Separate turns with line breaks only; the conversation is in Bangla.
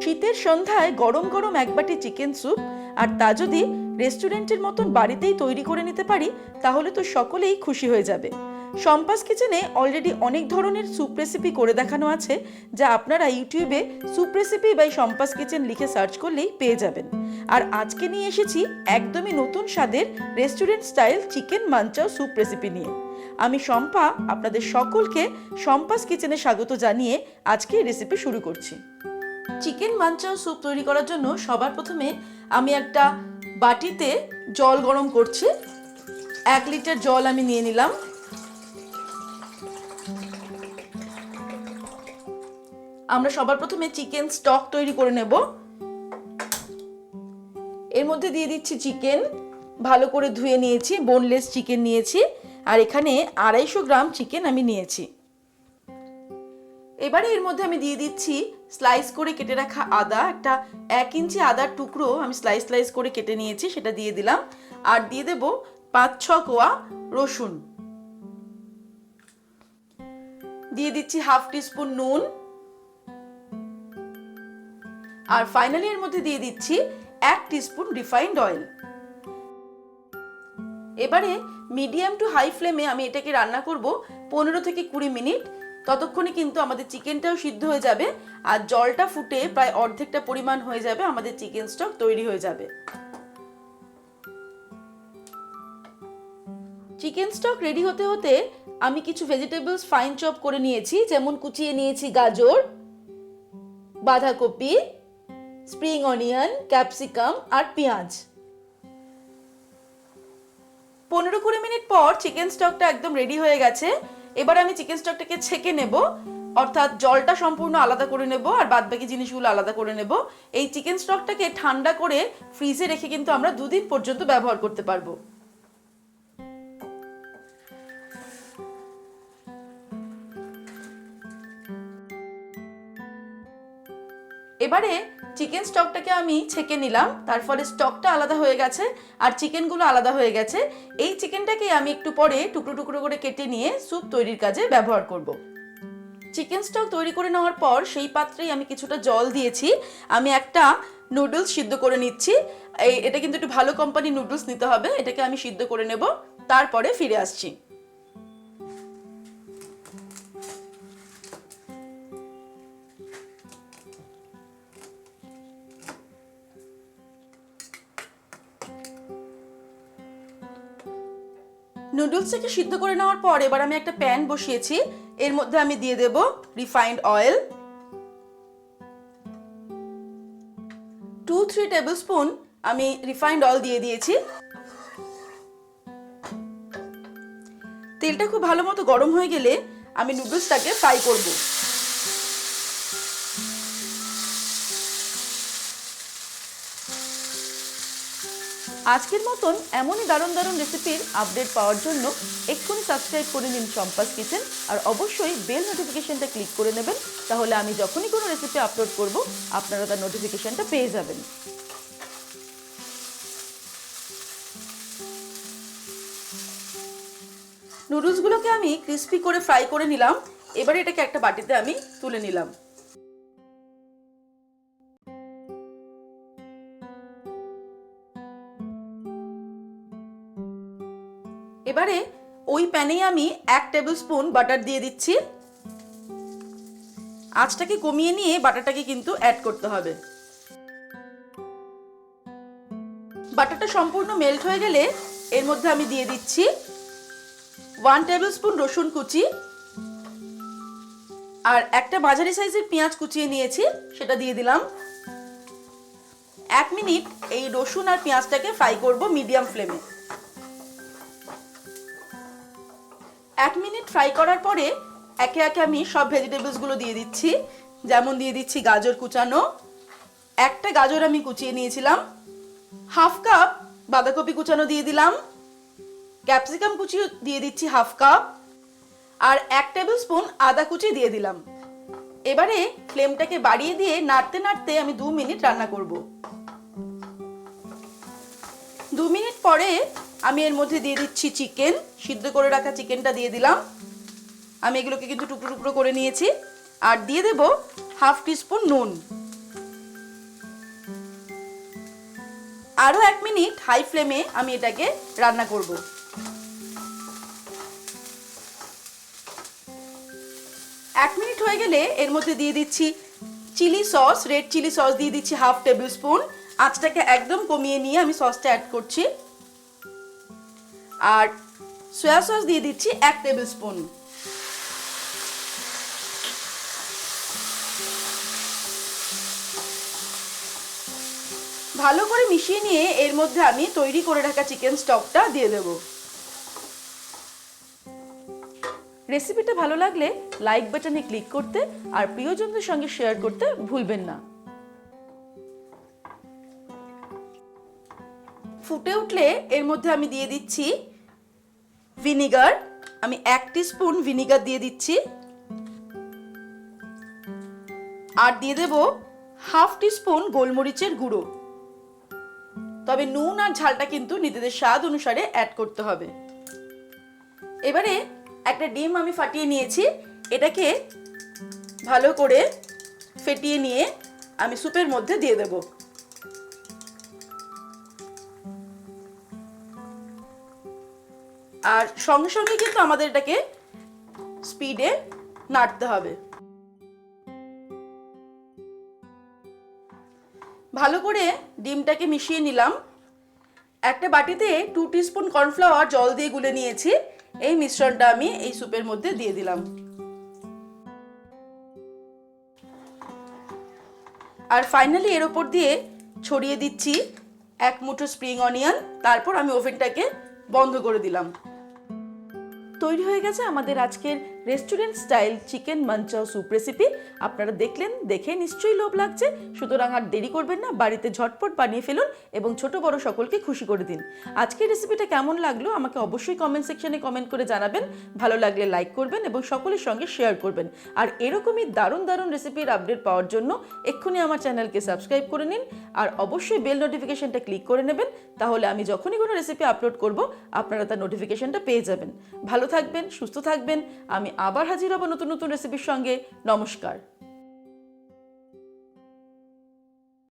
শীতের সন্ধ্যায় গরম গরম এক বাটি চিকেন স্যুপ, আর তা যদি রেস্টুরেন্টের মতন বাড়িতেই তৈরি করে নিতে পারি, তাহলে তো সকলেই খুশি হয়ে যাবে। সম্পাস কিচেনে অলরেডি অনেক ধরনের স্যুপ রেসিপি করে দেখানো আছে, যা আপনারা ইউটিউবে স্যুপ রেসিপি বাই সম্পাস কিচেন লিখে সার্চ করলেই পেয়ে যাবেন। আর আজকে নিয়ে এসেছি একদমই নতুন স্বাদের restaurant style chicken manchow soup recipe নিয়ে। আমি শম্পা আপনাদের সকলকে সম্পাস কিচেনে স্বাগত জানিয়ে আজকে রেসিপি শুরু করছি। চিকেন মাঞ্চাও স্যুপ তৈরি করার জন্য সবার প্রথমে আমি একটা বাটিতে জল গরম করছি। 1 লিটার জল আমি নিয়ে নিলাম। আমরা সবার প্রথমে চিকেন স্টক তৈরি করে নেব। এর মধ্যে দিয়ে দিচ্ছি চিকেন, ভালো করে ধুয়ে নিয়েছি, বোনলেস চিকেন নিয়েছি, আর এখানে 250 গ্রাম চিকেন আমি নিয়েছি। এবারে এর মধ্যে আমি দিয়ে দিচ্ছি স্লাইস করে কেটে রাখা আদা, একটা 1 ইঞ্চি আদার টুকরো আমি স্লাইস করে কেটে নিয়েছি, সেটা দিয়ে দিলাম। আর দিয়ে দেব 5-6 কোয়া রসুন, দিয়ে দিচ্ছি হাফ টিস্পুন নুন, আর ফাইনালি এর মধ্যে দিয়ে দিচ্ছি 1 টিস্পুন রিফাইন্ড অয়েল। এবারে মিডিয়াম টু হাই ফ্লেমে আমি এটাকে রান্না করব 15 থেকে 20 মিনিট। ততক্ষণে কিন্তু আমাদের চিকেনটাও সিদ্ধ হয়ে যাবে, আর জলটা ফুটে প্রায় অর্ধেকটা পরিমাণ হয়ে যাবে, আমাদের চিকেন স্টক তৈরি হয়ে যাবে। চিকেন স্টক রেডি হতে হতে আমি কিছু ভেজিটেবলস ফাইন চপ করে নিয়েছি, যেমন কুচিয়ে নিয়েছি গাজর, বাঁধাকপি, স্প্রিং অনিয়ন, ক্যাপসিকাম আর পেঁয়াজ। 15-20 মিনিট পর চিকেন স্টকটা একদম রেডি হয়ে গেছে। এবার আমি চিকেন স্টকটাকে ছেঁকে নেব, অর্থাৎ জলটা সম্পূর্ণ আলাদা করে নেব আর বাদবাকি জিনিসগুলো আলাদা করে নেব। এই চিকেন স্টকটাকে ঠান্ডা করে ফ্রিজে রেখে কিন্তু আমরা 2 দিন পর্যন্ত ব্যবহার করতে পারবো। এবারে চিকেন স্টকটাকে আমি ছেঁকে নিলাম, তার ফলে স্টকটা আলাদা হয়ে গেছে আর চিকেনগুলো আলাদা হয়ে গেছে। এই চিকেনটাকে আমি একটু পরে টুকরো টুকরো করে কেটে নিয়ে স্যুপ তৈরির কাজে ব্যবহার করব। চিকেন স্টক তৈরি করে নেওয়ার পর সেই পাত্রেই আমি কিছুটা জল দিয়েছি। আমি একটা নুডলস সিদ্ধ করে নিচ্ছি। এটা কিন্তু একটু ভালো কোম্পানি নুডলস নিতে হবে। এটাকে আমি সিদ্ধ করে নেব, তারপরে ফিরে আসছি। নুডলসটাকে সিদ্ধ করে নেওয়ার পর এবার আমি একটা প্যান বসিয়েছি। এর মধ্যে আমি দিয়ে দেব রিফাইন্ড অয়েল, 2-3 টেবিলস্পুন আমি রিফাইন্ড অয়েল দিয়ে দিয়েছি। তেলটা খুব ভালো মতো গরম হয়ে গেলে আমি নুডলসটাকে ফ্রাই করব। আজকের মতন এমনই দারুণ দারুণ রেসিপির আপডেট পাওয়ার জন্য এক্ষুনি সাবস্ক্রাইব করে নিন সম্পাস কিচেন, আর অবশ্যই বেল নোটিফিকেশনটা ক্লিক করে নেবেন, তাহলে আমি যখনই কোনো রেসিপি আপলোড করব আপনারা তার নোটিফিকেশনটা পেয়ে যাবেন। নুডলসগুলোকে আমি ক্রিস্পি করে ফ্রাই করে নিলাম। এবারে এটাকে একটা বাটিতে আমি তুলে নিলাম। এবারে ওই প্যানেই আমি 1 টেবিলস্পুন বাটার দিয়ে দিচ্ছি। আঁচটাকে কমিয়ে নিয়ে বাটারটাকে কিন্তু অ্যাড করতে হবে। বাটারটা সম্পূর্ণ মেল্ট হয়ে গেলে এর মধ্যে আমি দিয়ে দিচ্ছি 1 টেবিলস্পুন রসুন কুচি, আর একটা মাঝারি সাইজের পেঁয়াজ কুচিয়ে নিয়েছি, সেটা দিয়ে দিলাম। 1 মিনিট এই রসুন আর পেঁয়াজটাকে ফ্রাই করব মিডিয়াম ফ্লেমে। 1 মিনিট ফ্রাই করার পরে একে একে আমি সব ভেজিটেবলসগুলো দিয়ে দিচ্ছি। যেমন দিয়ে দিচ্ছি গাজর কুচানো, একটা গাজর আমি কুচিয়ে নিয়েছিলাম, হাফ কাপ বাঁধাকপি কুচানো দিয়ে দিলাম, ক্যাপসিকাম কুচি দিয়ে দিচ্ছি হাফ কাপ, আর 1 টেবিলস্পুন আদা কুচি দিয়ে দিলাম। এবারে ফ্লেমটাকে বাড়িয়ে দিয়ে নাড়তে নাড়তে আমি 2 মিনিট রান্না করব। 2 মিনিট পরে আমি এর মধ্যে দিয়ে দিচ্ছি চিকেন, সিদ্ধ করে রাখা চিকেনটা দিয়ে দিলাম। আমি এগুলোকে কিন্তু টুকরো টুকরো করে নিয়েছি, আর দিয়ে দেব হাফ টিস্পুন নুন। আরও 1 মিনিট হাই ফ্লেমে আমি এটাকে রান্না করব। এক মিনিট হয়ে গেলে এর মধ্যে দিয়ে দিচ্ছি chilli sauce, red chilli sauce দিয়ে দিচ্ছি 1/2 টেবিল স্পুন। আঁচটাকে একদম কমিয়ে নিয়ে আমি সসটা অ্যাড করছি। আর সয়া সস দিয়ে দিচ্ছি 1 টেবিল স্পুন। ভালো করে মিশিয়ে নিয়ে এর মধ্যে আমি তৈরি করে রাখা চিকেন স্টকটা দিয়ে দেব। রেসিপিটা ভালো লাগলে লাইক বাটনে ক্লিক করতে আর প্রিয়জনদের সঙ্গে শেয়ার করতে ভুলবেন না। ফুটে উঠলে এর মধ্যে আমি দিয়ে দিচ্ছি ভিনিগার। আমি 1 টিস্পুন ভিনিগার দিয়ে দিচ্ছি। আর দিয়ে দেব 1/2 টিস্পুন গোলমরিচের গুঁড়ো। তবে নুন আর ঝালটা কিন্তু নিজেদের স্বাদ অনুসারে অ্যাড করতে হবে। এবারে একটা ডিম আমি ফাটিয়ে নিয়েছি, এটাকে ভালো করে ফেটিয়ে নিয়ে আমি স্যুপের মধ্যে দিয়ে দেব। আর সঙ্গে সঙ্গে কিন্তু আমাদের এটাকে স্পিডে নাড়তে হবে। ভালো করে ডিমটাকে মিশিয়ে নিলাম। একটা বাটিতে 2 টিস্পুন কর্নফ্লাওয়ার জল দিয়ে গুলে নিয়েছি। এই মিশ্রণটা আমি এই স্যুপের মধ্যে দিয়ে দিলাম। আর ফাইনালি এর উপর দিয়ে ছড়িয়ে দিচ্ছি 1 মুঠো স্প্রিং অনিয়ন। তারপর আমি ওভেনটাকে বন্ধ করে দিলাম। তৈরি হয়ে গেছে আমাদের আজকের restaurant style chicken manchow soup recipe. আপনারা দেখলেন, দেখে নিশ্চয়ই লোভ লাগছে। সুতরাং আর দেরি করবেন না, বাড়িতে ঝটপট বানিয়ে ফেলুন এবং ছোট বড় সকলকে খুশি করে দিন। আজকের রেসিপিটা কেমন লাগলো আমাকে অবশ্যই কমেন্ট সেকশনে কমেন্ট করে জানাবেন। ভালো লাগলে লাইক করবেন এবং সকলের সঙ্গে শেয়ার করবেন। আর এরকমই দারুণ দারুণ রেসিপির আপডেট পাওয়ার জন্য এক্ষুনি আমার চ্যানেলকে সাবস্ক্রাইব করে নিন। আর অবশ্যই বেল নোটিফিকেশনটা ক্লিক করে নেবেন, তাহলে আমি যখনই কোনো রেসিপি আপলোড করব আপনারা তার নোটিফিকেশনটা পেয়ে যাবেন। ভালো থাকবেন, সুস্থ থাকবেন। আমি আবার হাজির হব নতুন নতুন রেসিপির সঙ্গে। নমস্কার।